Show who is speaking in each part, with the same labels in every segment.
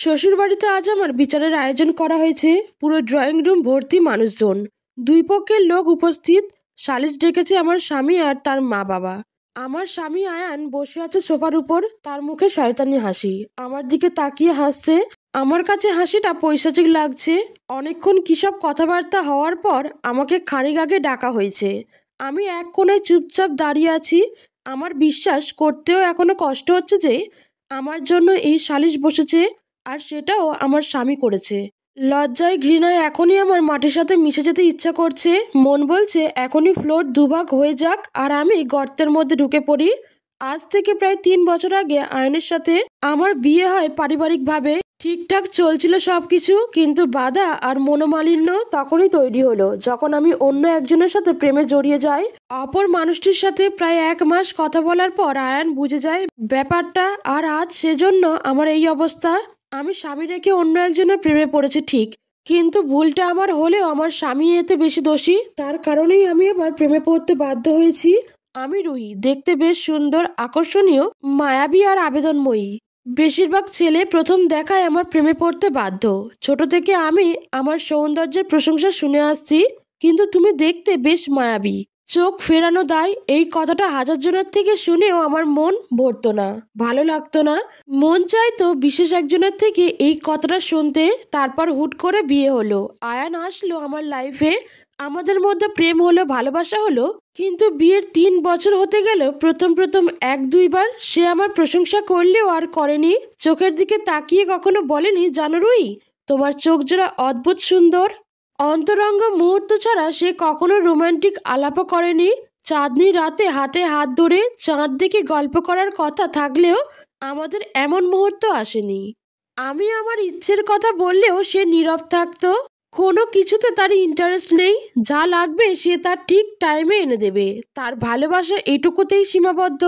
Speaker 1: শ্বশুরবাড়িতে আজ আমার বিচারের আয়োজন করা হয়েছে। পুরো ড্রয়িং রুম ভর্তি মানুষজন, দুই পক্ষের লোক উপস্থিত। সালিশ ডেকেছে আমার স্বামী আর তার মা বাবা। আমার স্বামী আয়ান বসে আছে সোফার উপর, তার মুখে শয়তানি হাসি, আমার দিকে তাকিয়ে হাসছে। আমার কাছে হাসিটা পৈশাচিক লাগছে। অনেকক্ষণ কিসব কথাবার্তা হওয়ার পর আমাকে খানিক আগে ডাকা হয়েছে। আমি এক কোণায় চুপচাপ দাঁড়িয়ে আছি। আমার বিশ্বাস করতেও এখনো কষ্ট হচ্ছে যে আমার জন্য এই সালিশ বসেছে, আর সেটাও আমার স্বামী করেছে। লজ্জায় ঘৃণায় এখনই আমার মাটির সাথে মিশে যেতে ইচ্ছা করছে। মন বলছে এখনই ফ্লোর দুভাগ হয়ে যাক আর আমি গর্তের মধ্যে ঢুকে পড়ি। আজ থেকে প্রায় 3 বছর আগে আয়নের সাথে আমার বিয়ে হয় পারিবারিকভাবে। ঠিকঠাক চলছিল সবকিছু, কিন্তু বাধা আর মনোমালিন্য তখনই তৈরি হলো যখন আমি অন্য একজনের সাথে প্রেমে জড়িয়ে যাই। অপর মানুষটির সাথে প্রায় 1 মাস কথা বলার পর আয়ান বুঝে যায় ব্যাপারটা, আর আজ সেজন্য আমার এই অবস্থা। আমি স্বামী রেখে অন্য একজনের প্রেমে পড়েছি ঠিক, কিন্তু ভুলটা আমার হলেও আমার স্বামী এতে বেশি দোষী। তার কারণেই আমি আবার প্রেমে পড়তে বাধ্য হয়েছি। আমি রুহি, দেখতে বেশ সুন্দর, আকর্ষণীয়, মায়াবী আর আবেদনময়ী। বেশিরভাগ ছেলে প্রথম দেখায় আমার প্রেমে পড়তে বাধ্য। ছোট থেকে আমি আমার সৌন্দর্যের প্রশংসা শুনে আসছি, কিন্তু তুমি দেখতে বেশ মায়াবী। চোখ ফেরানো দায়, এই কথাটা হাজার জনের থেকে শুনেও আমার মন ভরতো না, ভালো লাগতো না। মন চাইতো বিশেষ একজনের থেকে এই কথাটা শুনতে। তারপর হুট করে বিয়ে হলো, আয়ান আসলো আমার লাইফে। আমাদের মধ্যে প্রেম হলো, ভালোবাসা হলো, কিন্তু বিয়ের 3 বছর হতে গেল প্রথম প্রথম 1-2 বার সে আমার প্রশংসা করলেও আর করেনি। চোখের দিকে তাকিয়ে কখনো বলেনি, জানো রুহি, তোমার চোখ জোড়া অদ্ভুত সুন্দর। অন্তরঙ্গ মুহূর্ত ছাড়া সে কখনো রোমান্টিক আলাপও করেনি। চাঁদনি রাতে হাতে হাত ধরে চাঁদ দেখে গল্প করার কথা থাকলেও আমাদের এমন মুহূর্ত আসেনি। আমি আমার ইচ্ছের কথা বললেও সে নীরব থাকতো। কোনো কিছুতে তার ইন্টারেস্ট নেই, যা লাগবে সে তার ঠিক টাইমে এনে দেবে। তার ভালোবাসা এটুকুতেই সীমাবদ্ধ।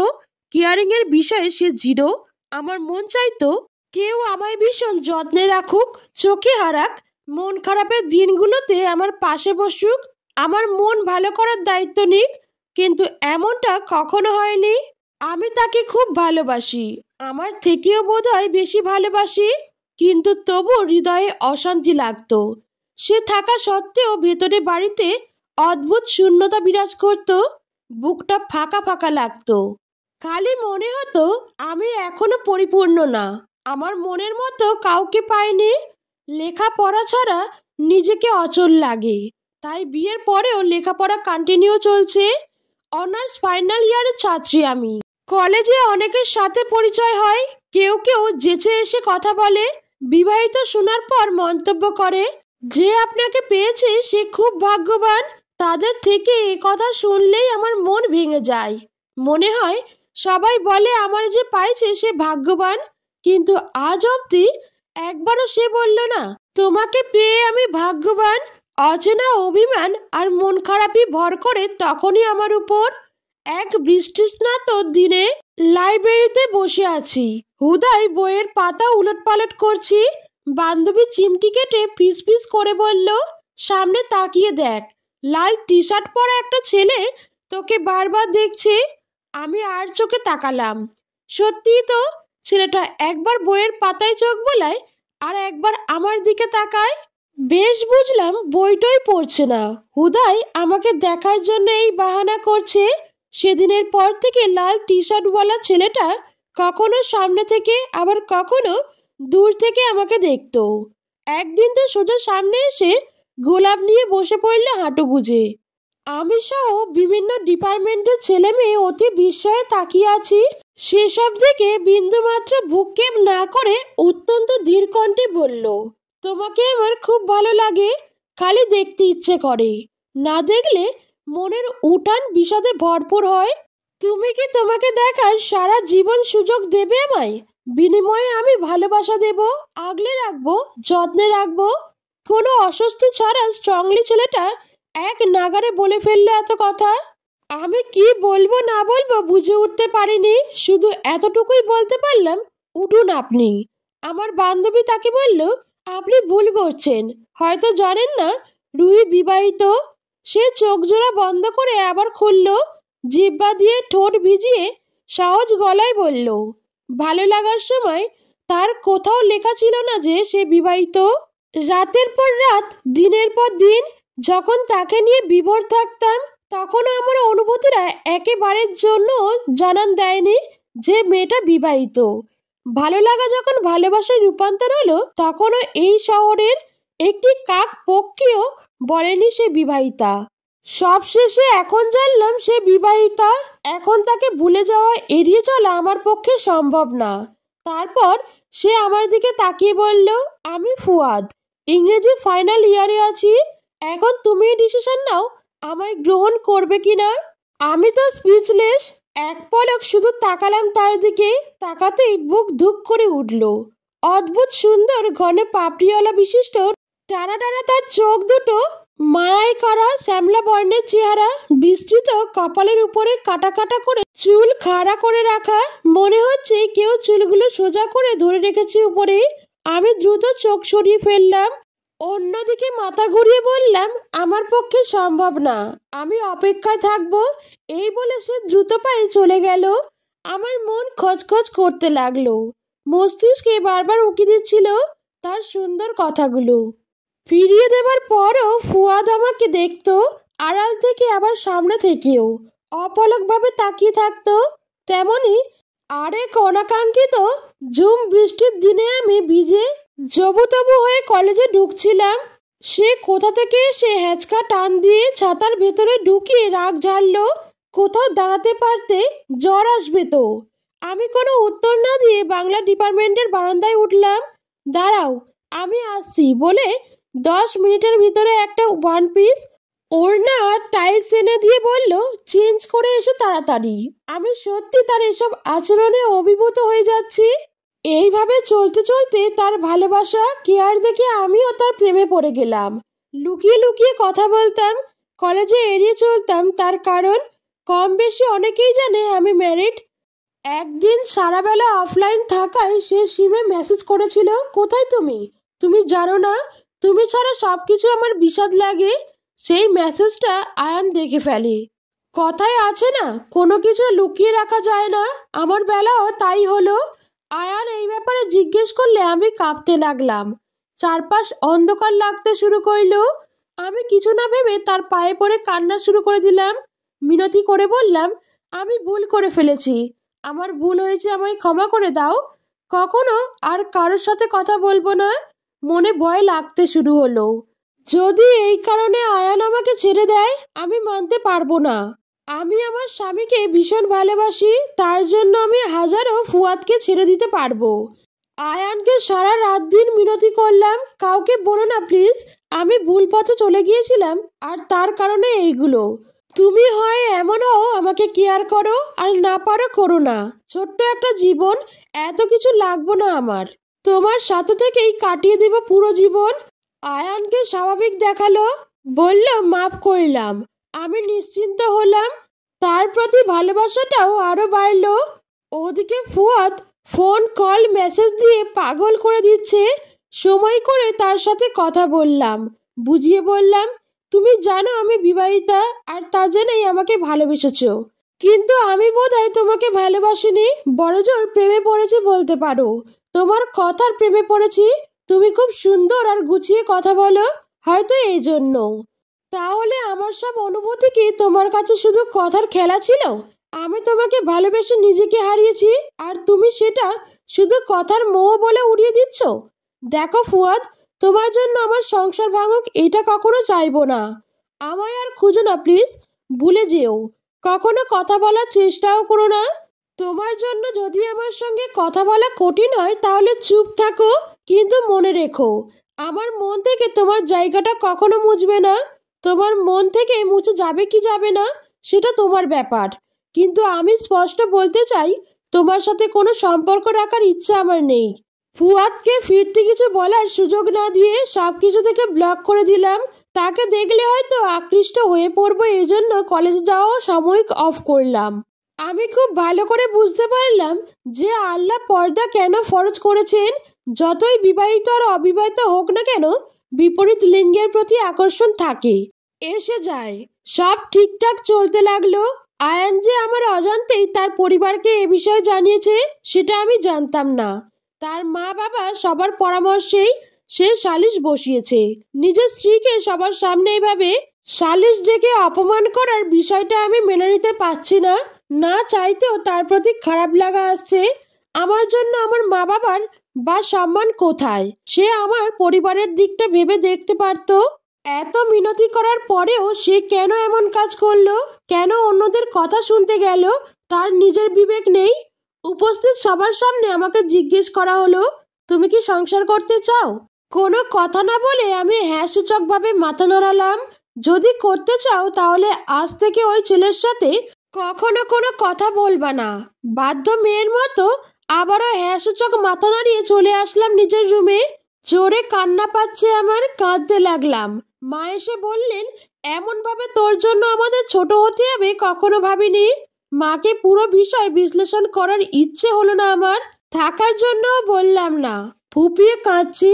Speaker 1: কেয়ারিং এর বিষয়ে সে জিরো। আমার মন চাইতো কেউ আমায় ভীষণ যত্নে রাখুক, চোখে হারাক, মন খারাপের দিনগুলোতে আমার পাশে বসুক, আমার মন ভালো করার দায়িত্ব নিক, কিন্তু এমনটা কখনো হয়নি। আমি তাকে খুব ভালোবাসি, আমার থেকেও বোধহয় বেশি ভালোবাসি, কিন্তু তবু হৃদয়ে অশান্তি লাগতো। সে থাকা সত্ত্বেও ভেতরে বাড়িতে অদ্ভুত শূন্যতা বিরাজ করত। বুকটা ফাঁকা ফাঁকা লাগতো। খালি মনে হতো আমি এখনো পরিপূর্ণ না, আমার মনের মতো কাউকে পাইনি। লেখাপড়া ছাড়া নিজেকে অচল লাগে, তাই বিয়ের পরেও লেখাপড়া কন্টিনিউ চলছে। অনার্স ফাইনাল ইয়ারের ছাত্রী আমি। কলেজে অনেকের সাথে পরিচয় হয়, কেউ কেউ যেচে এসে কথা বলে, বিবাহিত শোনার পর মন্তব্য করে যে আপনাকে পেয়েছে সে খুব ভাগ্যবান। তাদের থেকে এ কথা শুনলেই আমার মন ভেঙে যায়। মনে হয় সবাই বলে আমার যে পাইছে সে ভাগ্যবান, কিন্তু আজ অবধি একবারও সে বলল না তোমাকে পেয়ে আমি ভাগ্যবান। অচেনা অভিমান আর মন খারাপই ভর করে তখনই আমার উপর। এক বৃষ্টিস্নাত দিনে লাইব্রেরিতে বসে আছি, হুদাই বইয়ের পাতা উলটপালট করছি। বান্ধবী চিমটি কেটে ফিস ফিস করে বলল, সামনে তাকিয়ে দেখ, লাল টি শার্ট পরা একটা ছেলে তোকে বারবার দেখছে। আমি আর চোখে তাকালাম। সত্যিই তো, ছেলেটা একবার বইয়ের পাতায় চোখ বোলায় আর একবার আমার দিকে তাকায়। বেশ বুঝলাম বইটই পড়ছে না, হুদাই আমাকে দেখার জন্য এই বাহানা করছে। সেদিনের পর থেকে লাল টি শার্টওয়ালা ছেলেটা কখনো সামনে থেকে আবার কখনো দূর থেকে আমাকে দেখতো। একদিন তো সোজা সামনে এসে গোলাপ নিয়ে বসে পড়ল হাঁটু গুজে। আমি সহ বিভিন্ন ডিপার্টমেন্টের ছেলে মেয়ে অতি বিস্ময়ে তাকিয়ে আছি। সেসব দেখে বিন্দুমাত্র ভ্রুক্ষেপ না করে অত্যন্ত ধীর কণ্ঠে বলল, তোমাকে আমার খুব ভালো লাগে, খালি দেখতে ইচ্ছে করে, না দেখলে মনের উঠান বিষাদে ভরপুর হয়। তুমি কি তোমাকে দেখার সারা জীবন সুযোগ দেবে আমায়? বিনিময়ে আমি ভালোবাসা দেব, আগলে রাখবো, যত্নে রাখবো। কোনো অস্বস্তি ছাড়া স্ট্রংলি ছেলেটা এক নাগারে বলে ফেললো এত কথা। আমি কি বলবো না বলবো বুঝে উঠতে পারিনি, শুধু এতটুকুই বলতে পারলাম, উঠুন আপনি। আমার বান্ধবী তাকে বলল, আপনি ভুল করছেন, হয়তো জানেন না রুহি বিবাহিত। সে চোখ জোড়া বন্ধ করে আবার খুলল, জিহ্বা দিয়ে ঠোঁট ভিজিয়ে সহজ গলায় বলল, ভালো লাগার সময় তার কোথাও লেখা ছিল না যে সে বিবাহিত। রাতের পর রাত, দিনের পর দিন যখন তাকে নিয়ে বিভোর থাকতাম, তখনও আমার অনুভূতিরা একেবারের জন্য জানান দেয়নি যে মেয়েটা বিবাহিত। ভালো লাগা যখন ভালোবাসায় রূপান্তর হলো, তখনও এই শহরের একটি কাক পক্ষীও বলেনি সে বিবাহিতা। সবশেষে এখন জানলাম সে বিবাহিতা। এখন তাকে ভুলে যাওয়া, এড়িয়ে চলা আমার পক্ষে সম্ভব না। তারপর সে আমার দিকে তাকিয়ে বলল, আমি ফুয়াদ, ইংরেজি ফাইনাল ইয়ারে আছি। এখন তুমি ডিসিশন নাও, আমায় গ্রহণ করবে কিনা। আমি তো স্পিচলেস। এক পলক শুধু তাকালাম তার দিকে। তাকাতেই বুক ধুক করে উঠল। অদ্ভুত সুন্দর ঘন পাপড়িওয়ালা বিশিষ্ট টানা টানা তার চোখ দুটো, মায়ায় করা শ্যামলা বর্ণের চেহারা, বিস্তৃত কপালের উপরে কাটা কাটা করে চুল খাড়া করে রাখা, মনে হচ্ছে কেউ চুলগুলো সোজা করে ধরে রেখেছে উপরে। আমি দ্রুত চোখ সরিয়ে ফেললাম, অন্যদিকে মাথা ঘুরিয়ে বললাম, আমার পক্ষে সম্ভব না, আমি অপেক্ষায় থাকবো। এই বলে সে দ্রুত পায়ে চলে গেল। আমার মন খচখচ করতে লাগলো। মস্তিষ্কে বারবার উকি দিচ্ছিল তার সুন্দর কথাগুলো। ফিরিয়ে দেবার পরও ফুয়াদ আমাকে দেখতো, আড়াল থেকে আবার সামনে থেকেও অপলকভাবে তাকিয়ে থাকতো। তেমনি আরেক অনাকাঙ্ক্ষিত ঝুম বৃষ্টির দিনে আমি ভিজে জবুতবু হয়ে কলেজে ঢুকছিলাম। সে কোথা থেকে সে হ্যাচকা টান দিয়ে ছাতার ভেতরে ঢুকিয়ে রাগ ঝাড়লো। কোথাও দাঁড়াতে পারতে জ্বর আসবে তো। আমি কোনো উত্তর না দিয়ে বাংলা ডিপার্টমেন্টের বারান্দায় উঠলাম। দাঁড়াও, আমি আসছি বলে 10 মিনিটের ভিতরে একটা ওয়ান পিস ওড়না টাইলস এনে দিয়ে বলল, চেঞ্জ করে এসো তাড়াতাড়ি। আমি সত্যি তার এসব আচরণে অভিভূত হয়ে যাচ্ছি। এইভাবে চলতে চলতে তার ভালোবাসা, কেয়ার দেখে আমিও তার প্রেমে পড়ে গেলাম। লুকিয়ে লুকিয়ে কথা বলতাম, কলেজে এড়িয়ে চলতাম, তার কারণ কম বেশি অনেকেই জানে আমি ম্যারিড। একদিন সারাবেলা অফলাইন থাকায় সে সিমে মেসেজ করেছিল, কোথায় তুমি? তুমি জানো না, তুমি ছাড়া সব কিছু আমার বিষাদ লাগে। সেই মেসেজটা আয়ান দেখে ফেলে। কথায় আছে না, কোনো কিছু লুকিয়ে রাখা যায় না। আমার বেলাও তাই হলো। আয়ান এই ব্যাপারে জিজ্ঞেস করলে আমি কাঁপতে লাগলাম। চারপাশ অন্ধকার লাগতে শুরু করলো। আমি কিছু না ভেবে তার পায়ে পড়ে কান্না শুরু করে দিলাম। মিনতি করে বললাম, আমি ভুল করে ফেলেছি, আমার ভুল হয়েছে, আমায় ক্ষমা করে দাও। কখনো আর কারোর সাথে কথা বলবো না। মনে ভয় লাগতে শুরু হলো, যদি এই কারণে আয়ান আমাকে ছেড়ে দেয়, আমি মানতে পারবো না। আমি আমার স্বামীকে ভীষণ ভালোবাসি, তার জন্য আমি হাজারো ফুয়াদকে ছেড়ে দিতে পারবো। আয়ানকে সারা রাত দিন মিনতি করলাম, কাউকে বলো না প্লিজ, আমি ভুল পথে চলে গিয়েছিলাম আর তার কারণে এইগুলো। তুমি হয় এমনও আমাকে কেয়ার করো, আর না পারো করো না। ছোট্ট একটা জীবন, এত কিছু লাগবো না আমার। তোমার সাথে থেকেই কাটিয়ে দেব পুরো জীবন। আয়ানকে স্বাভাবিক দেখালো, বলল মাফ করলাম। আমি নিশ্চিন্ত হলাম, তার প্রতি ভালোবাসাটাও আরো বাড়লো। ওদিকে ফুয়াদ ফোন কল মেসেজ দিয়ে পাগল করে দিচ্ছে। সময় করে তার সাথে কথা বললাম, বুঝিয়ে বললাম, তুমি জানো আমি বিবাহিতা, আর তা জেনেই আমাকে ভালোবেসেছো। কিন্তু আমি বোধহয় তোমাকে ভালোবাসিনি, বড়জোর প্রেমে পড়েছি বলতে পারো। তোমার কথার প্রেমে পড়েছি। তুমি খুব সুন্দর আর গুছিয়ে কথা বলো, হয়তো এই জন্য। তাহলে আমার সব অনুভূতি কি তোমার কাছে শুধু কথার খেলা ছিল? আমি তোমাকে ভালোবেসে নিজেকে হারিয়েছি, আর তুমি সেটা শুধু কথার মোহ বলে উড়িয়ে দিচ্ছ। দেখো ফুয়াদ, তোমার জন্য আমার সংসার ভাঙুক এটা কখনো চাইবো না। আমায় আর খুঁজো না প্লিজ, ভুলে যেও। কখনো কথা বলার চেষ্টাও করো না। তোমার জন্য যদি আমার সঙ্গে কথা বলা কঠিন হয়, তাহলে চুপ থাকো। কিন্তু মনে রেখো, আমার মন থেকে তোমার জায়গাটা কখনো মুছবে না। তোমার মন থেকে মুছে যাবে কি যাবে না সেটা তোমার ব্যাপার। কিন্তু আমি স্পষ্ট বলতে চাই, তোমার সাথে কোনো সম্পর্ক রাখার ইচ্ছা আমার নেই। ফুয়াদকে ফিরতে কিছু বলার সুযোগ না দিয়ে সব কিছু থেকে ব্লক করে দিলাম। তাকে দেখলে হয়তো আকৃষ্ট হয়ে পড়বো, এই জন্য কলেজে যাওয়া সাময়িক অফ করলাম। আমি খুব ভালো করে বুঝতে পারলাম যে আল্লাহ পর্দা কেন ফরজ করেছেন। যতই বিবাহিত আর অবিবাহিত হোক না কেন, বিপরীত লিঙ্গের প্রতি আকর্ষণ থাকে, এসে যায়। সব ঠিকঠাক চলতে লাগলো। আয়ান যে আমার অজান্তেই তার পরিবারকে এ বিষয়ে জানিয়েছে, সেটা আমি জানতাম না। তার মা বাবা সবার পরামর্শেই সে সালিশ বসিয়েছে। নিজের স্ত্রীকে সবার সামনে এইভাবে সালিশ ডেকে অপমান করার বিষয়টা আমি মেনে নিতে পারছি না। না চাইতেও তার প্রতি খারাপ লাগা আসছে। আমার জন্য আমার মা বাবার বা সম্মান কোথায়? সে আমার পরিবারের দিকটা ভেবে দেখতে পারতো। এত মিনতি করার পরেও সে কেন এমন কাজ করলো? কেন অন্যদের কথা শুনতে গেল? তার নিজের বিবেক নেই। উপস্থিত সবার সামনে আমাকে জিজ্ঞেস করা হলো, তুমি কি সংসার করতে চাও? কোনো কথা না বলে আমি হ্যাঁ সূচকভাবে মাথা নাড়ালাম। যদি করতে চাও তাহলে আজ থেকে ওই ছেলের সাথে কখনো কোনো কথা বলবা না। বাধ্য মেয়ের মতো আবারও হ্যাঁ সূচক মাথা নাড়িয়ে চলে আসলাম নিজের রুমে। জোরে কান্না পাচ্ছে আমার, কাঁদতে লাগলাম। মা এসে বললেন, এমনভাবে তোর জন্য আমাদের ছোট হতে হবে কখনো ভাবিনি। মাকে পুরো বিষয় বিশ্লেষণ করার ইচ্ছে হলো না আমার, থাকার জন্য বললাম না। ফুপিয়ে কাঁদছি।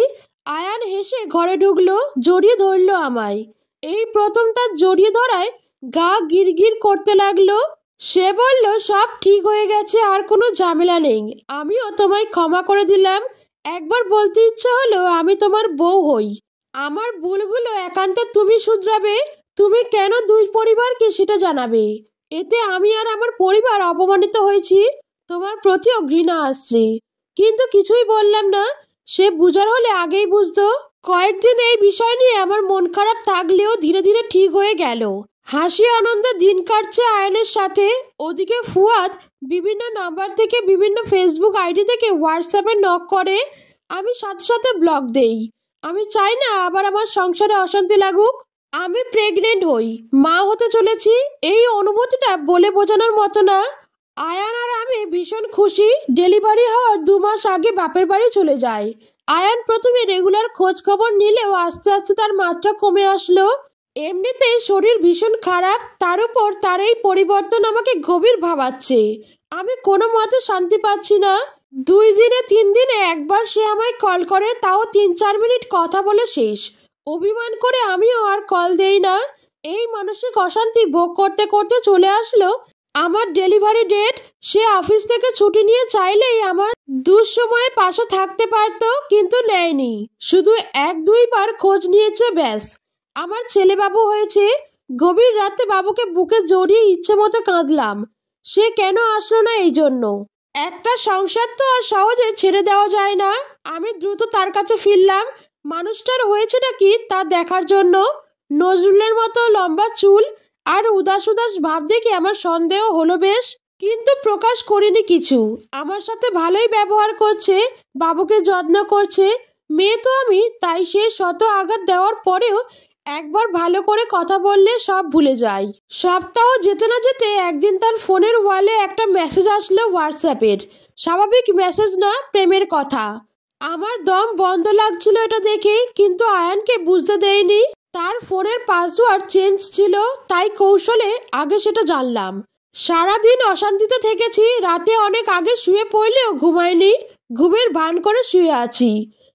Speaker 1: আয়ান হেসে ঘরে ঢুকলো, জড়িয়ে ধরলো আমায়। এই প্রথম তার জড়িয়ে ধরায় গা গিরগির করতে লাগলো। সে বলল, সব ঠিক হয়ে গেছে, আর কোনো ঝামেলা নেই। আমিও তোমায় ক্ষমা করে দিলাম। একবার বলতে ইচ্ছে হলো আমি তোমার বউ হই। আমার ভুলগুলো একান্তে তুমি শুধরাবে। তুমি কেন দুই পরিবারকে সেটা জানাবে। এতে আমি আর আমার পরিবার অপমানিত হয়েছি। তোমার প্রতিও ঘৃণা আসছে। কিন্তু কিছুই বললাম না। সে বুঝার হলে আগেই বুঝতো। কয়েকদিন এই বিষয় নিয়ে আমার মন খারাপ থাকলেও ধীরে ধীরে ঠিক হয়ে গেল। হাসি আনন্দে দিন কাটছে আয়নের সাথে। ওদিকে ফুয়াদ বিভিন্ন নাম্বার থেকে, বিভিন্ন ফেসবুক আইডি থেকে হোয়াটসঅ্যাপে নক করে। আমি সাথে সাথে ব্লক দেই। আমি চাই না আবার আমার সংসারে অশান্তি লাগুক। আমি প্রেগনেন্ট হই, মা হতে চলেছি। এই অনুভূতিটা বলে বোঝানোর মতো না। আয়ান আর আমি ভীষণ খুশি। ডেলিভারি হওয়ার 2 মাস আগে বাপের বাড়ি চলে যায়। আয়ান প্রথমে রেগুলার খোঁজ খবর নিলেও আস্তে আস্তে তার মাত্রা কমে আসলো। এমনিতেই শরীর ভীষণ খারাপ, তার উপর তার এই পরিবর্তন আমাকে গভীর ভাবাচ্ছে। আমি কোনো মতে শান্তি পাচ্ছি না। 2 দিনে 3 দিনে একবার সে আমায় কল করে, তাও 3-4 মিনিট কথা বলে শেষ। অভিমান করে আমিও আর কল দেই না। এই মানসিক অশান্তি ভোগ করতে করতে চলে আসলো আমার ডেলিভারি ডেট। সে অফিস থেকে ছুটি নিয়ে চাইলেই আমার দুঃসময়ে পাশে থাকতে পারতো, কিন্তু নেয়নি। শুধু 1-2 বার খোঁজ নিয়েছে, ব্যাস। আমার ছেলে বাবু হয়েছে। গভীর রাতে বাবুকে বুকে জড়িয়ে ইচ্ছে মতো কাঁদলাম। সে কেন আসলো না এই জন্য। একটা সংসার তো আর সহজে ছেড়ে দেওয়া যায় না। আমি দ্রুত তার কাছে ফিরলাম। মানুষটার হয়েছে নাকি তা দেখার জন্য। নজরুলের মতো লম্বা চুল আর উদাস উদাস ভাব দেখে আমার সন্দেহ হলো বেশ, কিন্তু প্রকাশ করিনি কিছু। আমার সাথে ভালোই ব্যবহার করছে, বাবুকে যত্ন করছে। মেয়ে তো আমি, তাই সে শত আঘাত দেওয়ার পরেও একবার ভালো করে কথা বললে সব ভুলে যায়। সপ্তাহ যেতে না যেতে একদিন তার ফোনের ওয়ালে একটা মেসেজ আসলো হোয়াটসঅ্যাপের। স্বাভাবিক মেসেজ না, প্রেমের কথা। আমার দম বন্ধ লাগছিল এটা দেখে, কিন্তু আয়ানকে বুঝতে দেয়নি। তার ফোনের পাসওয়ার্ড চেঞ্জ ছিল, তাই কৌশলে আগে সেটা জানলাম। সারাদিন অশান্তিতে থেকেছি। রাতে অনেক আগে শুয়ে পড়লেও ঘুমায়নি। ঘুমের ভান করে শুয়ে আছি।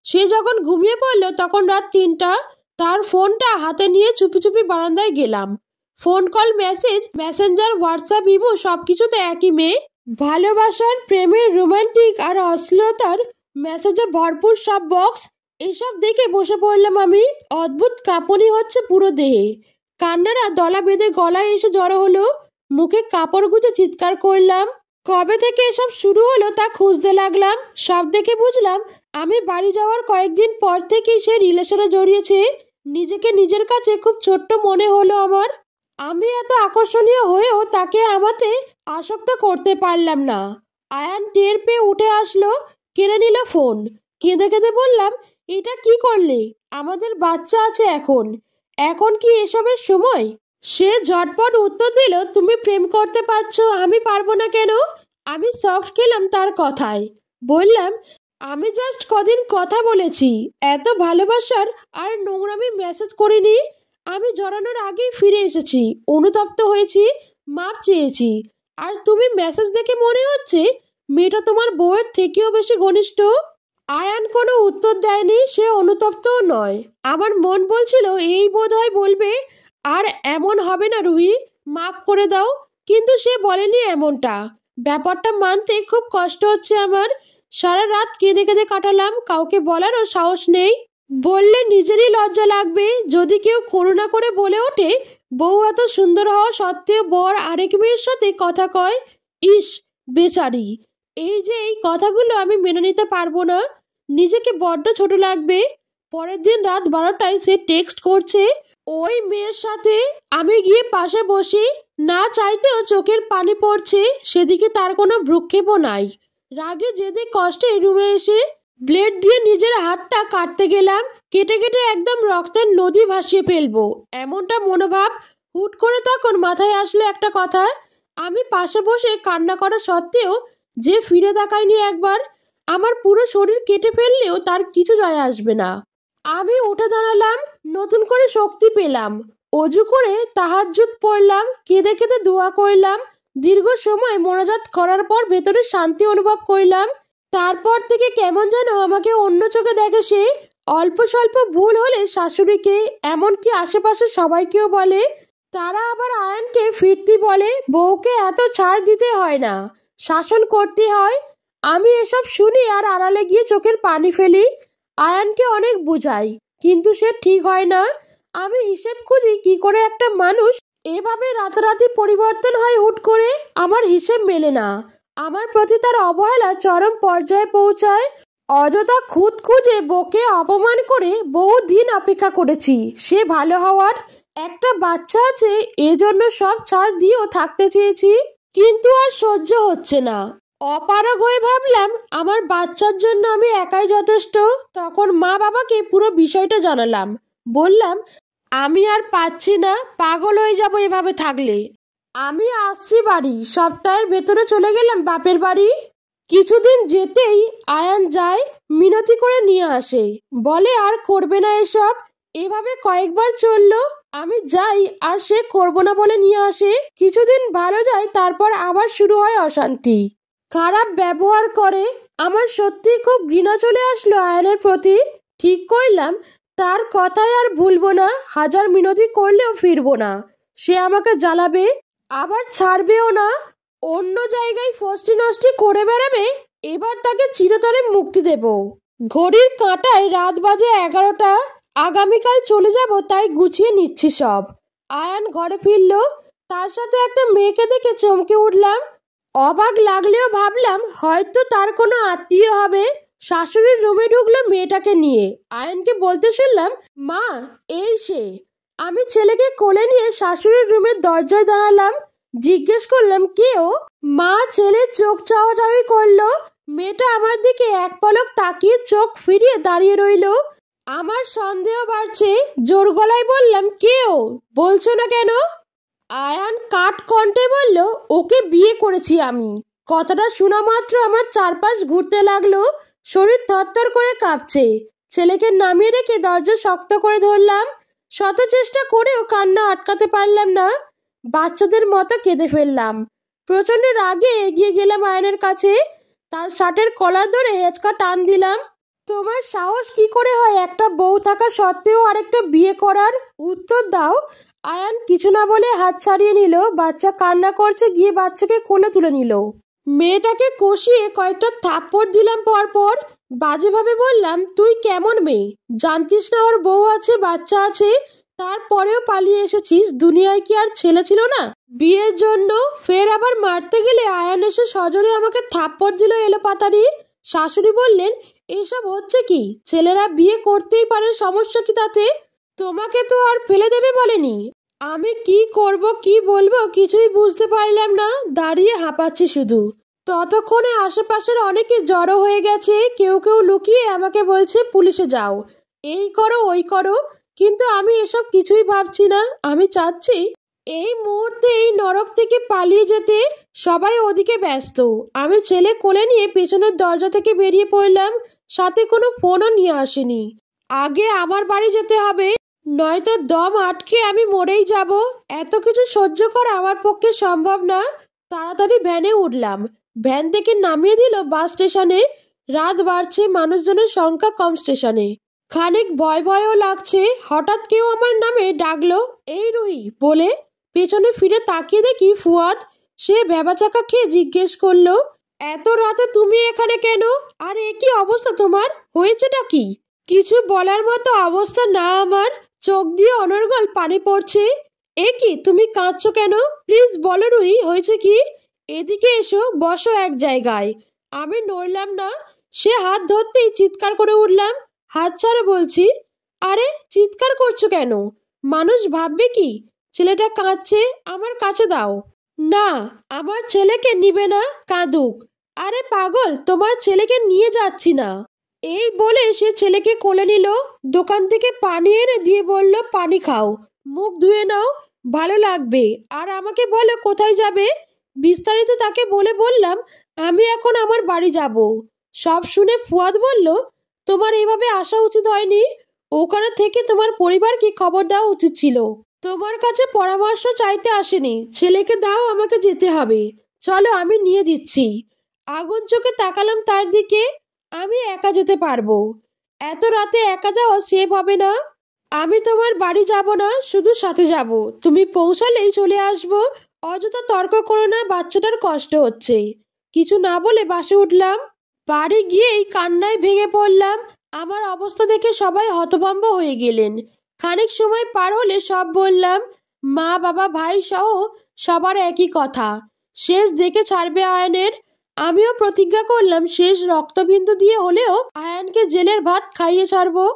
Speaker 1: সে যখন ঘুমিয়ে পড়ল তখন রাত 3টা। তার ফোনটা হাতে নিয়ে চুপি চুপি বারান্দায় গেলাম। Phone call, message, Messenger, WhatsApp, imo সবকিছুতে একই মেয়ে। ভালোবাসার, প্রেমের, রোমান্টিক আর অশ্লীলতার মেসেজে ভরপুর সব বক্স। এসব দেখে বসে পড়লাম আমি। অদ্ভুত কাঁপুনি হচ্ছে পুরো দেহে। কান্নারা দলা বেঁধে গলায় এসে জড়ো হলো। মুখে কাপড় গুঁজে চিৎকার করলাম। কবে থেকে এসব শুরু হলো তা খুঁজতে লাগলাম। সব দেখে বুঝলাম আমি বাড়ি যাওয়ার কয়েকদিন পর থেকেই সে রিলেশনে জড়িয়েছে। নিজেকে নিজের কাছে খুব ছোট্ট মনে হলো আমার। আমি এত আকর্ষণীয় হয়েও তাকে আমাতে আসক্ত করতে পারলাম না। আয়ান টের পেয়ে উঠে আসলো, কেড়ে নিল ফোন। কেঁদে কেঁদে বললাম, এটা কি করলে? আমাদের বাচ্চা আছে এখন। এখন কি এসবের সময়? সে ঝটপট উত্তর দিল, তুমি প্রেম করতে পারছো, আমি পারবো না কেন? আমি শক খেলাম তার কথায়। বললাম, আমি জাস্ট কদিন কথা বলেছি, এত ভালোবাসার আর নোংরামি মেসেজ করিনি। আমি জড়ানোর আগেই ফিরে এসেছি, অনুতপ্ত হয়েছি, মাপ চেয়েছি। আর তুমি মেসেজ দেখে মনে হচ্ছে মেয়েটা তোমার বউয়ের থেকেও বেশি ঘনিষ্ঠ। আয়ান কোনো উত্তর দেয়নি, সে অনুতপ্তও নয়। আমার মন বলছিল এই বোধহয় বলবে, আর এমন হবে না রুহি, মাফ করে দাও। কিন্তু সে বলেনি এমনটা। ব্যাপারটা মানতে খুব কষ্ট হচ্ছে আমার। সারা রাত কেঁদে কেঁদে কাটালাম, কাউকে বলারও সাহস নেই। বললে নিজেরই লজ্জা লাগবে যদি কেউ করুণা করে বলে ওঠে বউ এত সুন্দর হওয়া সত্ত্বেও বর আরেক মেয়ের সাথে কথা কয়। ইস, বেচারি। এই কথাগুলো আমি মেনে নিতে পারবো না, নিজেকে বড্ড ছোট লাগবে। পরের দিন রাত 12টায় সে টেক্সট করছে ওই মেয়ের সাথে। আমি গিয়ে পাশে বসি, না চাইতেও চোখের পানি পড়ছে, সেদিকে তার কোনো ভ্রুক্ষেপও নাই। রাগে জেদে কষ্টে রুমে এসে ব্লেড দিয়ে নিজের হাতটা কাটতে গেলাম, কেটে কেটে একদম রক্তের নদী ভাসিয়ে ফেলবো এমনটা মনোভাব। হুট করে তখন মাথায় আসলো একটা কথা। আমি পাশে বসে কান্না করা সত্ত্বেও যে ফিরে তাকায়নি একবার। আমার পুরো শরীর কেটে ফেললেও তার কিছু যায় আসবে না। আমি উঠে দাঁড়ালাম, নতুন করে শক্তি পেলাম। অজু করে তাহাজ্জুদ পড়লাম, কেঁদে কেঁদে দোয়া করলাম। দীর্ঘ সময় মোনাজাত করার পর ভেতরে শান্তি অনুভব করলাম। তারপর থেকে কেমন যেন আমাকে অন্য চোখে দেখে সে। অল্প স্বল্প ভুল হলে শাশুড়িকে, এমনকি আশেপাশে সবাইকেও বলে। তারা আবার আয়ানকে ফিরতি বলে। বউকে এত ছাড় দিতে হয় না, শাসন করতে হয়। আমি এসব শুনি আর আড়ালে গিয়ে চোখের পানি ফেলি। আয়ানকে অনেক বুঝাই, কিন্তু সে ঠিক হয় না। আমি হিসেব খুঁজি কি করে একটা মানুষ এভাবে রাতারাতি পরিবর্তন হয় হুট করে। আমার হিসেব মেলে না। আমার প্রতি তার অবহেলা চরম পর্যায়ে পৌঁছায়। অযথা খুঁত খুঁজে বকে অপমান করে বহু দিন অপেক্ষা করেছি সে ভালো হওয়ার। একটা বাচ্চা আছে, এজন্য সব ছাড় দিয়েও থাকতে চেয়েছি, কিন্তু আর সহ্য হচ্ছে না। অপারগ হয়ে ভাবলাম আমার বাচ্চার জন্য আমি একাই যথেষ্ট। তখন মা বাবাকে পুরো বিষয়টা জানালাম। বললাম আমি আর পাচ্ছি না, পাগল হয়ে যাব এভাবে থাকলে। আমি আসছি বাড়ি। সপ্তাহের ভেতরে চলে গেলাম বাপের বাড়ি। কিছুদিন যেতেই আয়ান যায়, মিনতি করে নিয়ে আসে, বলে আর করবে না এসব। এভাবে কয়েকবার চললো। আমি যাই আর সে করবো না বলে নিয়ে আসে। কিছুদিন ভালো যায়, তারপর আবার শুরু হয় অশান্তি, খারাপ ব্যবহার করে। আমার সত্যি খুব ঘৃণা চলে আসলো আয়ানের প্রতি। ঠিক করলাম তার কথায় আর ভুলবো না, হাজার মিনতি করলেও ফিরবো না। সে আমাকে জ্বালাবে, আবার ছাড়বেও না। অন্য জায়গায় ফষ্টি নষ্টি করে বেড়াবে, এবার তাকে চিরতরে মুক্তি দেব। ঘড়ির কাঁটায় রাত বাজে 11টা। আগামীকাল চলে যাব, তাই গুছিয়ে নিচ্ছি সব। আয়ান ঘরে ফিরল, তার সাথে একটা মেয়েকে দেখে চমকে উঠলাম। অবাক লাগলেও ভাবলাম হয়তো তার কোনো আত্মীয় হবে। শাশুড়ির রুমে ঢুকলো মেয়েটাকে নিয়ে। আয়ানকে বলতে শুনলাম, মা এই সে। আমি ছেলেকে কোলে নিয়ে শাশুড়ির রুমের দরজায় দাঁড়ালাম। জিজ্ঞেস করলাম কে ও? মা ছেলের চোখ চাওয়াচাওয়ি করলো। মেয়েটা আমার দিকে এক পলক তাকিয়ে চোখ ফিরিয়ে দাঁড়িয়ে রইল। আমার সন্দেহ বাড়ছে, জোর গলায় বললাম কে ও, বলছো না কেন? আয়ান কাঠ কণ্ঠে বলল ওকে বিয়ে করেছি আমি। কথাটা শোনা মাত্র আমার চারপাশ ঘুরতে লাগলো, শরীর থরথর করে কাঁপছে। ছেলেকে নামিয়ে রেখে দরজা শক্ত করে ধরলাম। শত চেষ্টা করেও কান্না আটকাতে পারলাম না। বাচ্চাদের মতো কেঁদে ফেললাম। প্রচন্ড রাগে এগিয়ে গেলাম আয়নের কাছে, তার শার্টের কলার ধরে হেঁচকা টান দিলাম। তোমার সাহস কি করে হয় একটা বউ থাকা সত্ত্বেও আরেকটা বিয়ে করার? উত্তর দাও। আয়ান কিছু না বলে হাত ছাড়িয়ে নিল। বাচ্চা কান্না করছে, গিয়ে বাচ্চাকে কোলে তুলে নিল। মেয়েটাকে কষিয়ে কয়েকটা থাপ্পড় দিলাম পরপর। বাজেভাবে বললাম তুই কেমন মেয়ে, জানতিস না ওর বউ আছে, বাচ্চা আছে, তারপরেও পালিয়ে এসেছিস? দুনিয়ায় কি আর ছেলে ছিল না বিয়ের জন্য? ফের আবার মারতে গেলে আয়ান এসে সজোরে আমাকে থাপ্পড় দিল এলোপাতাড়ি। শাশুড়ি বললেন এসব হচ্ছে কি? ছেলেরা বিয়ে করতেই পারে, সমস্যা কি তাতে? তোমাকে তো আর ফেলে দেবে বলেনি। আমি কি করব কি বলবো কিছুই বুঝতে পারলাম না, দাঁড়িয়ে হাঁপাচ্ছি শুধু। ততক্ষণে আশেপাশের অনেকে জড়ো হয়ে গেছে। কেউ কেউ লুকিয়ে আমাকে বলছে পুলিশে যাও, এই করো ওই করো। কিন্তু আমি এসব কিছুই ভাবছি না। আমি চাচ্ছি এই মুহূর্তে এই নরক থেকে পালিয়ে যেতে। সবাই ওদিকে ব্যস্ত। আমি ছেলে কোলে নিয়ে পেছনের দরজা থেকে বেরিয়ে পড়লাম। সাথে কোনো ফোনও নিয়ে আসেনি। আগে আমার বাড়ি যেতে হবে, নয়তো দম আটকে আমি মরেই যাব। এত কিছু সহ্য করা আমার পক্ষে সম্ভব না। তাড়াতাড়ি ভ্যানে উঠলাম। ভ্যান থেকে নামিয়ে দিল বাস স্টেশনে। রাত বাড়ছে, মানুষজনের সংখ্যা কম স্টেশনে। খানিক ভয় ভয়ও লাগছে। হঠাৎ কেউ আমার নামে ডাকলো, এই রুহি বলে। পেছনে ফিরে তাকিয়ে দেখি ফুয়াদ। সে ভ্যাবাচাকা খেয়ে জিজ্ঞেস করলো, এত রাতে তুমি এখানে কেন? আর এ কি অবস্থা তোমার? হয়েছেটা কি? কিছু বলার মতো অবস্থা না আমার। চোখ দিয়ে অনর্গল পানি পড়ছে। এ কি, তুমি কাঁদছো কেন? প্লিজ বলো রুহি, হয়েছে কি? এদিকে এসো, বসো এক জায়গায়। আমি নড়লাম না। সে হাত ধরতেই চিৎকার করে উঠলাম। হাত ছাড়ো বলছি। আরে, চিৎকার করছো কেন? মানুষ ভাববে কি? ছেলেটা কাঁদছে, আমার কাছে দাও। না, আমার ছেলেকে নিবে না, কাঁদুক। আরে পাগল, তোমার ছেলেকে নিয়ে যাচ্ছি না। এই বলে সে ছেলেকে কোলে নিল। দোকান থেকে পানি এনে দিয়ে বলল, পানি খাও, মুখ ধুয়ে নাও, ভালো লাগবে। আর আমাকে বলো কোথায় যাবে। বিস্তারিত তাকে বলে বললাম আমি এখন আমার বাড়ি যাব। সব শুনে ফুয়াদ বলল, তোমার এভাবে আসা উচিত হয়নি। ওখানে থেকে তোমার পরিবারকে খবর দেওয়া উচিত ছিল। তোমার কাছে পরামর্শ চাইতে আসেনি। ছেলেকে দাও, আমাকে যেতে হবে। চলো, আমি নিয়ে দিচ্ছি। আগুন চোখে তাকালাম তার দিকে। আমি একা যেতে পারবো। এত রাতে একা যাওয়া সেভ হবে না। আমি তোমার বাড়ি যাব না, শুধু সাথে যাব। তুমি পৌঁছালেই চলে আসবো। অযথা তর্ক করো না, বাচ্চাটার কষ্ট হচ্ছে। কিছু না বলে বাসে উঠলাম। বাড়ি গিয়েই কান্নায় ভেঙে পড়লাম। আমার অবস্থা দেখে সবাই হতভম্ব হয়ে গেলেন। খানিক সময় পার হলে সব বললাম। মা, বাবা, ভাই সহ সবার একই কথা, শেষ দেখে ছাড়বে আয়ানের। আমিও প্রতিজ্ঞা করলাম শেষ রক্তবিন্দু দিয়ে হলেও আয়ানকে জেলের ভাত খাইয়ে ছাড়বো।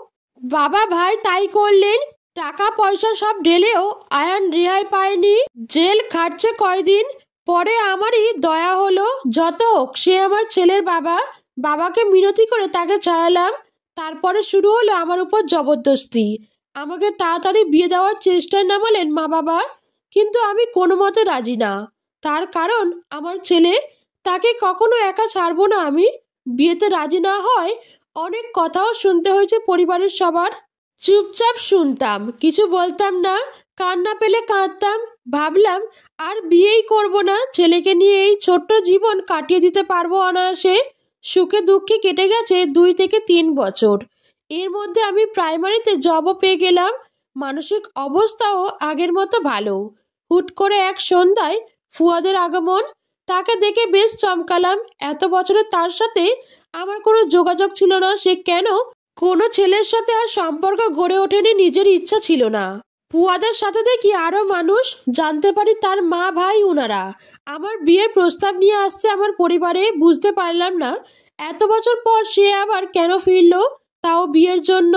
Speaker 1: বাবা ভাই তাই করলেন। টাকা পয়সা সব ঢেলেও আয়ান রেহাই পায়নি। জেল খাটছে কয়দিন। পরে আমারই দয়া হলো। যত হোক, সে আমার ছেলের বাবা। বাবাকে মিনতি করে তাকে ছাড়ালাম। তারপরে শুরু হলো আমার উপর জবরদস্তি। আমাকে তাড়াতাড়ি বিয়ে দেওয়ার চেষ্টায় নামালেন মা বাবা। কিন্তু আমি কোনো মতে রাজি না। তার কারণ আমার ছেলে। তাকে কখনো একা ছাড়বো না আমি। বিয়েতে রাজি না হয় অনেক কথাও শুনতে হয়েছে পরিবারের সবার। চুপচাপ শুনতাম, কিছু বলতাম না। কান্না পেলে কাঁদতাম। ভাবলাম আর বিয়েই করব না। ছেলেকে নিয়ে এই ছোট্ট জীবন কাটিয়ে দিতে পারবো অনায়াসে। সুখে দুঃখে কেটে গেছে 2 থেকে 3 বছর। এর মধ্যে আমি প্রাইমারিতে জবও পেয়ে গেলাম। মানসিক অবস্থাও আগের মতো ভালো। হুট করে এক সন্ধ্যায় ফুয়াদের আগমন। তাকে দেখে বেশ চমকালাম। এত বছরে তার সাথে আমার কোনো যোগাযোগ ছিল না। সে কেন কোনো ছেলের সাথে আর সম্পর্ক গড়ে ওঠেনি, নিজের ইচ্ছা ছিল না। ফুয়াদের সাথে দেখি আরো মানুষ। জানতে পারি তার মা ভাই ওনারা আমার বিয়ের প্রস্তাব নিয়ে আসছে আমার পরিবারে। বুঝতে পারলাম না এত বছর পর সে আবার কেন ফিরলো, তাও বিয়ের জন্য।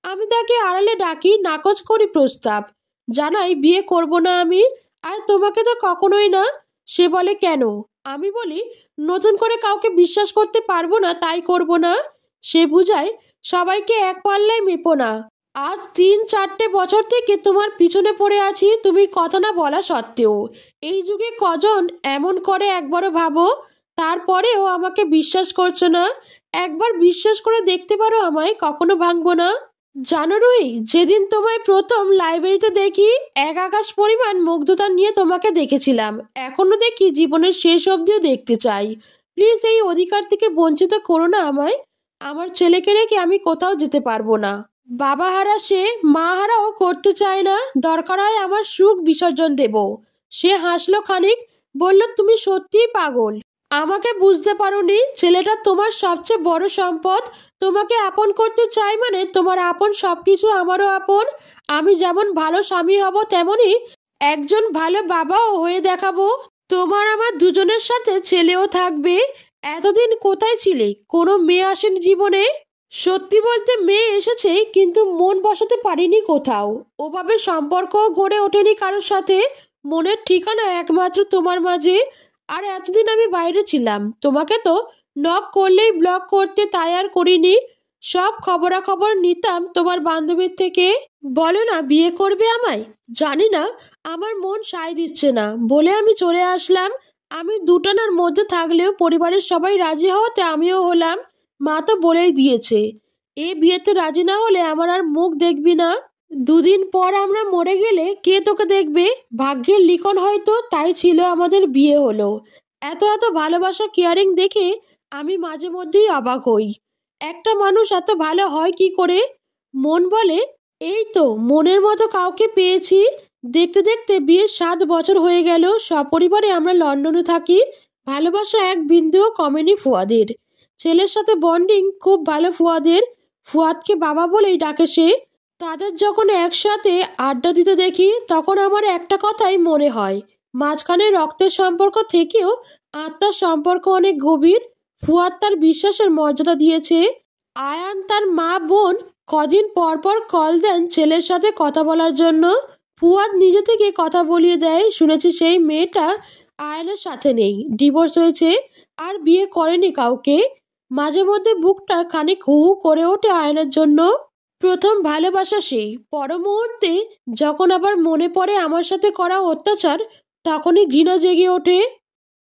Speaker 1: আমি তাকে আড়ালে ডাকি, নাকচ করি প্রস্তাব, জানাই বিয়ে করব না আমি। আর তোমাকে তো কখনোই না। সে বলে কেন? আমি বলি নতুন করে কাউকে বিশ্বাস করতে পারবো না, তাই করব না। সে বুঝায় সবাইকে এক পাল্লায় মেপো না। আজ 3-4 বছর থেকে তোমার পিছনে পড়ে আছি, তুমি কথা না বলা সত্ত্বেও। এই যুগে কজন এমন করে একবারও ভাবো। তারপরেও আমাকে বিশ্বাস করছো না। একবার বিশ্বাস করে দেখতে পারো আমায়, কখনো ভাঙবো না। জানো রুই, যেদিন তোমায় প্রথম লাইব্রেরিতে দেখি, এক আকাশ পরিমাণ মুগ্ধতা নিয়ে তোমাকে দেখেছিলাম। এখনো দেখি, জীবনের শেষ অবধিও দেখতে চাই। প্লিজ এই অধিকার থেকে বঞ্চিত করো না আমায়। আমার ছেলেকে রেখে আমি কোথাও যেতে পারবো না। বাবা হারা সে, মা হারাও করতে চায় না। দরকার হয় আমার সুখ বিসর্জন দেব। সে হাসলো খানিক, বলল তুমি সত্যিই পাগল। আমাকে বুঝতে পারোনি। ছেলেটা তোমার সবচেয়ে বড় সম্পদ। তোমাকে আপন করতে চাই মানে তোমার আপন সবকিছু আমারও আপন। আমি যেমন ভালো স্বামী হব, তেমনি একজন ভালো বাবাও হয়ে দেখাবো। তোমার আমার দুজনের সাথে ছেলেও থাকবে। এতদিন কোথায় ছিলে? কোনো মেয়ে আসেনি জীবনে। সত্যি বলতে মেয়ে এসেছে, কিন্তু মন বসাতে পারিনি কোথাও। ওভাবে সম্পর্কও গড়ে ওঠেনি কারোর সাথে। মনের ঠিকানা একমাত্র তোমার মাঝে। আর এতদিন আমি বাইরে ছিলাম। তোমাকে তো নক করলেই ব্লক করতে, তাই আর করিনি। সব খবরাখবর নিতাম তোমার বান্ধবীর থেকে। বলো না বিয়ে করবে আমায়। জানি না, আমার মন সায় দিচ্ছে না বলে আমি চলে আসলাম। আমি দুটানার মধ্যে থাকলেও পরিবারের সবাই রাজি হওয়াতে আমিও হলাম। মা তো বলেই দিয়েছে, এ বিয়েতে রাজি না হলে আমার আর মুখ দেখবি না। 2 দিন পর আমরা মরে গেলে কে তোকে দেখবে? ভাগ্যের লিখন হয়তো, তাই ছিল আমাদের বিয়ে হলো। এত এত ভালোবাসা, কেয়ারিং দেখে আমি মাঝে মধ্যেই অবাক হই। একটা মানুষ এত ভালো হয় কি করে? মন বলে এই তো মনের মতো কাউকে পেয়েছি। দেখতে দেখতে বিয়ের 7 বছর হয়ে গেল। সপরিবারে আমরা লন্ডনে থাকি। ভালোবাসা এক বিন্দুও কমেনি ফুয়াদের। ছেলের সাথে বন্ডিং খুব ভালো ফুয়াদের। ফুয়াদকে বাবা বলেই ডাকে সে। তাদের যখন একসাথে আড্ডা দিতে দেখি তখন আমার একটা কথাই মনে হয়, মাঝখানে রক্তের সম্পর্ক থেকেও আত্মার সম্পর্ক অনেক গভীর। ফুয়াদ তার বিশ্বাসের মর্যাদা দিয়েছে। আয়ান তার মা বোন কদিন পর পর কল দেন ছেলের সাথে কথা বলার জন্য। ফুয়াদ নিজে থেকে কথা বলিয়ে দেয়। শুনেছি সেই মেয়েটা আয়ানের সাথে নেই, ডিভোর্স হয়েছে, আর বিয়ে করেনি কাউকে। মাঝে মধ্যে বুকটা খানিক হু হু করে ওঠে আয়ানের জন্য। প্রথম ভালোবাসা সেই, পর মুহূর্তে যখন আবার মনে পড়ে আমার সাথে করা অত্যাচার, তখনই ঘৃণা জেগে ওঠে।